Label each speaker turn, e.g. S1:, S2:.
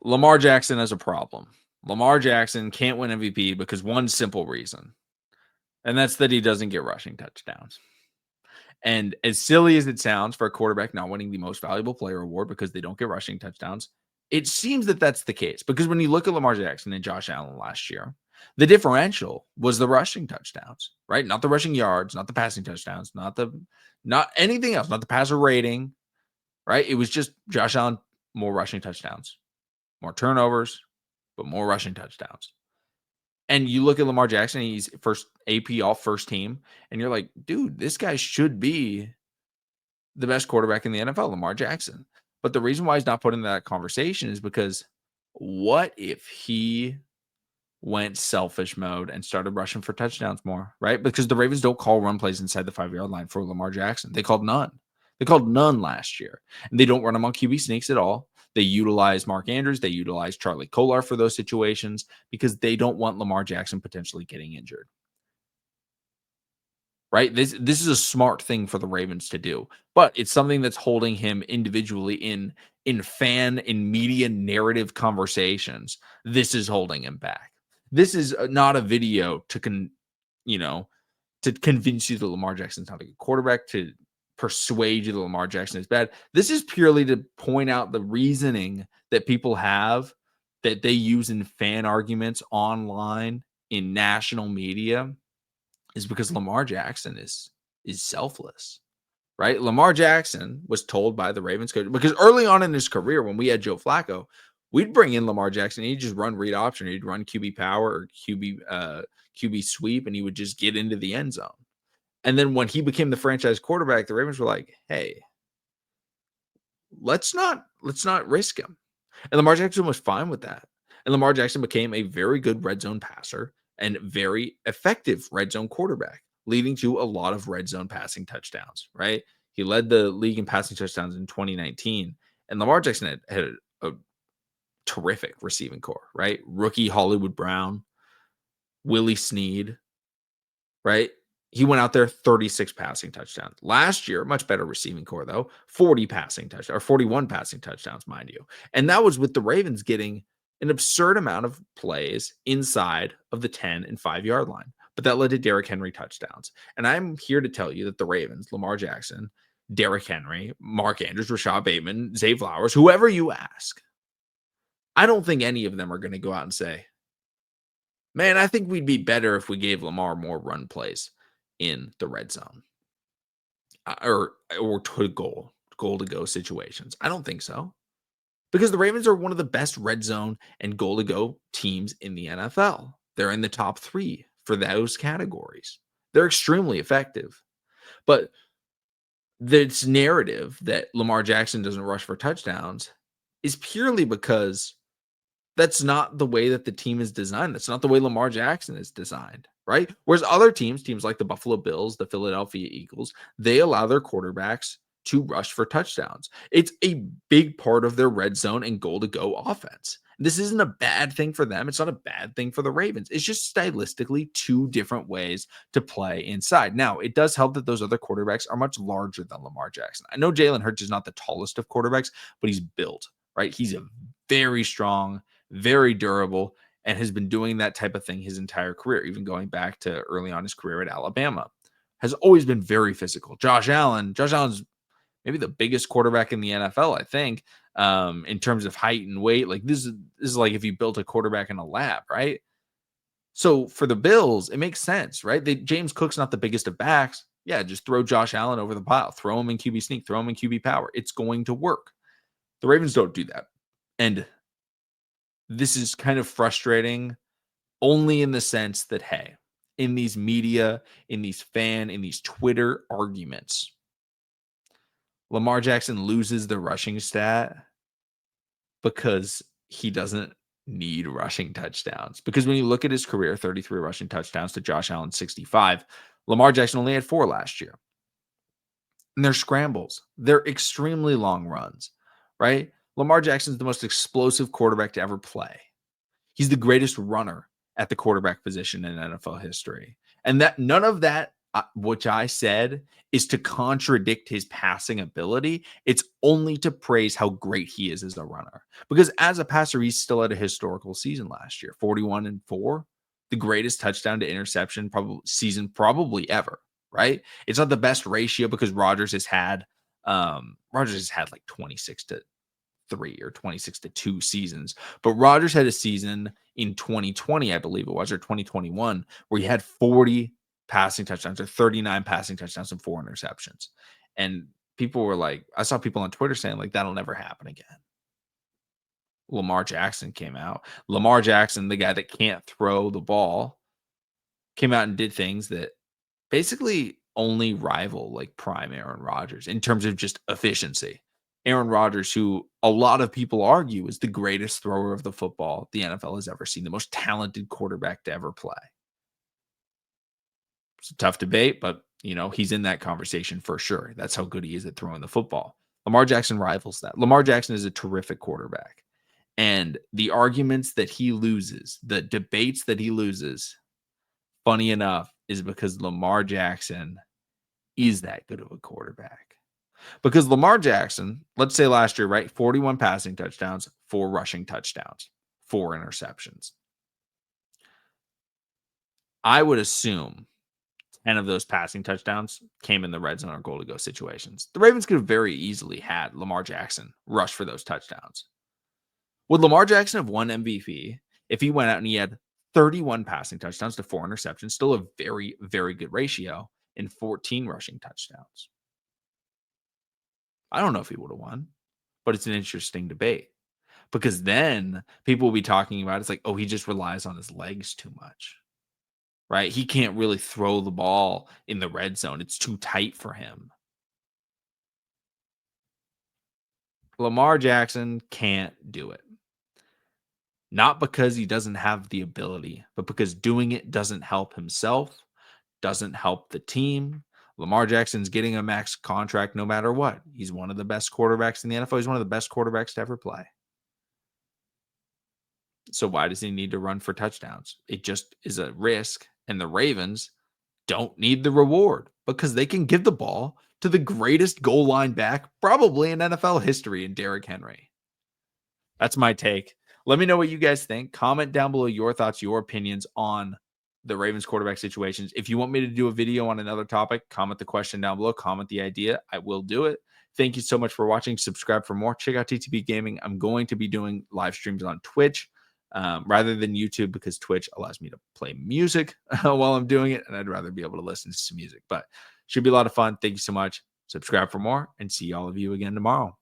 S1: Lamar Jackson has a problem. Lamar Jackson can't win MVP because one simple reason, and that's that he doesn't get rushing touchdowns. And as silly as it sounds for a quarterback not winning the most valuable player award because they don't get rushing touchdowns, it seems that that's the case. Because when you look at Lamar Jackson and Josh Allen last year, the differential was the rushing touchdowns, right? Not the rushing yards, not the passing touchdowns, not anything else, not the passer rating, right? It was just Josh Allen, more rushing touchdowns, more turnovers, but more rushing touchdowns. And you look at Lamar Jackson, he's first AP all first team, and you're like, dude, this guy should be the best quarterback in the NFL, Lamar Jackson. But the reason why he's not put in that conversation is because what if he went selfish mode and started rushing for touchdowns more, right? Because the Ravens don't call run plays inside the 5-yard line for Lamar Jackson. They called none. They called none last year. And they don't run them on QB sneaks at all. They utilize Mark Andrews. They utilize Charlie Kolar for those situations because they don't want Lamar Jackson potentially getting injured. Right? This is a smart thing for the Ravens to do, but it's something that's holding him individually in fan in media narrative conversations. This is holding him back. This is not a video to to convince you that Lamar Jackson's not a good quarterback, to persuade you that Lamar Jackson is bad. This is purely to point out the reasoning that people have that they use in fan arguments online in national media is because Lamar Jackson is selfless, right? Lamar Jackson was told by the Ravens coach because early on in his career, when we had Joe Flacco, we'd bring in Lamar Jackson. He'd just run read option. He'd run QB power or QB sweep, and he would just get into the end zone. And then when he became the franchise quarterback, the Ravens were like, "Hey, let's not risk him." And Lamar Jackson was fine with that. And Lamar Jackson became a very good red zone passer and very effective red zone quarterback, leading to a lot of red zone passing touchdowns, right? He led the league in passing touchdowns in 2019. And Lamar Jackson had a terrific receiving core, right? Rookie Hollywood Brown, Willie Snead, right? He went out there 36 passing touchdowns. Last year, much better receiving core, though, 40 passing touchdowns, or 41 passing touchdowns, mind you. And that was with the Ravens getting an absurd amount of plays inside of the 10 and 5-yard line. But that led to Derrick Henry touchdowns. And I'm here to tell you that the Ravens, Lamar Jackson, Derrick Henry, Mark Andrews, Rashad Bateman, Zay Flowers, whoever you ask, I don't think any of them are going to go out and say, man, I think we'd be better if we gave Lamar more run plays in the red zone or to goal to go situations. I don't think so. Because the Ravens are one of the best red zone and goal to go teams in the NFL. They're in the top 3 for those categories. They're extremely effective. But this narrative that Lamar Jackson doesn't rush for touchdowns is purely because that's not the way that the team is designed. That's not the way Lamar Jackson is designed, right? Whereas other teams like the Buffalo Bills, the Philadelphia Eagles, they allow their quarterbacks to rush for touchdowns. It's a big part of their red zone and goal to go offense. This isn't a bad thing for them. It's not a bad thing for the Ravens. It's just stylistically 2 different ways to play inside. Now, it does help that those other quarterbacks are much larger than Lamar Jackson. I know Jalen Hurts is not the tallest of quarterbacks, but he's built, right? He's a very strong, very durable, and has been doing that type of thing his entire career, even going back to early on his career at Alabama. Has always been very physical. Josh Allen's maybe the biggest quarterback in the NFL, I think, in terms of height and weight. Like this is like if you built a quarterback in a lab, right? So for the Bills, it makes sense, right? James Cook's not the biggest of backs. Yeah, just throw Josh Allen over the pile, throw him in QB sneak, throw him in QB power. It's going to work. The Ravens don't do that. And this is kind of frustrating only in the sense that, hey, in these media, in these Twitter arguments, Lamar Jackson loses the rushing stat because he doesn't need rushing touchdowns. Because when you look at his career, 33 rushing touchdowns to Josh Allen 65, Lamar Jackson only had 4 last year. And they're scrambles. They're extremely long runs, right? Lamar Jackson's the most explosive quarterback to ever play. He's the greatest runner at the quarterback position in NFL history. And that none of that which I said is to contradict his passing ability. It's only to praise how great he is as a runner. Because as a passer, he's still at a historical season last year, 41-4, the greatest touchdown to interception probably ever, right? It's not the best ratio because Rodgers has had like 26-3 or 26-2 seasons. But Rodgers had a season in 2020, I believe it was, or 2021, where he had 40 passing touchdowns or 39 passing touchdowns and 4 interceptions. And people were like, I saw people on Twitter saying, like, that'll never happen again. Lamar Jackson came out. Lamar Jackson, the guy that can't throw the ball, came out and did things that basically only rival like prime Aaron Rodgers in terms of just efficiency. Aaron Rodgers, who a lot of people argue is the greatest thrower of the football the NFL has ever seen, the most talented quarterback to ever play. It's a tough debate, but he's in that conversation for sure. That's how good he is at throwing the football. Lamar Jackson rivals that. Lamar Jackson is a terrific quarterback. And the arguments that he loses, the debates that he loses, funny enough, is because Lamar Jackson is that good of a quarterback. Because Lamar Jackson, let's say last year, right? 41 passing touchdowns, 4 rushing touchdowns, 4 interceptions. I would assume 10 of those passing touchdowns came in the red zone or goal to go situations. The Ravens could have very easily had Lamar Jackson rush for those touchdowns. Would Lamar Jackson have won MVP if he went out and he had 31 passing touchdowns to 4 interceptions, still a very, very good ratio, and 14 rushing touchdowns? I don't know if he would have won, but it's an interesting debate because then people will be talking about it's like, oh, he just relies on his legs too much, right? He can't really throw the ball in the red zone. It's too tight for him. Lamar Jackson can't do it. Not because he doesn't have the ability, but because doing it doesn't help himself, doesn't help the team. Lamar Jackson's getting a max contract no matter what. He's one of the best quarterbacks in the NFL. He's one of the best quarterbacks to ever play. So why does he need to run for touchdowns? It just is a risk. And the Ravens don't need the reward because they can give the ball to the greatest goal line back probably in NFL history in Derrick Henry. That's my take. Let me know what you guys think. Comment down below your thoughts, your opinions on the Ravens quarterback situations. If you want me to do a video on another topic, comment the question down below. Comment the idea. I will do it. Thank you so much for watching. Subscribe for more. Check out TTB Gaming. I'm going to be doing live streams on Twitch rather than YouTube because Twitch allows me to play music while I'm doing it, and I'd rather be able to listen to some music. But should be a lot of fun. Thank you so much. Subscribe for more, and see all of you again tomorrow.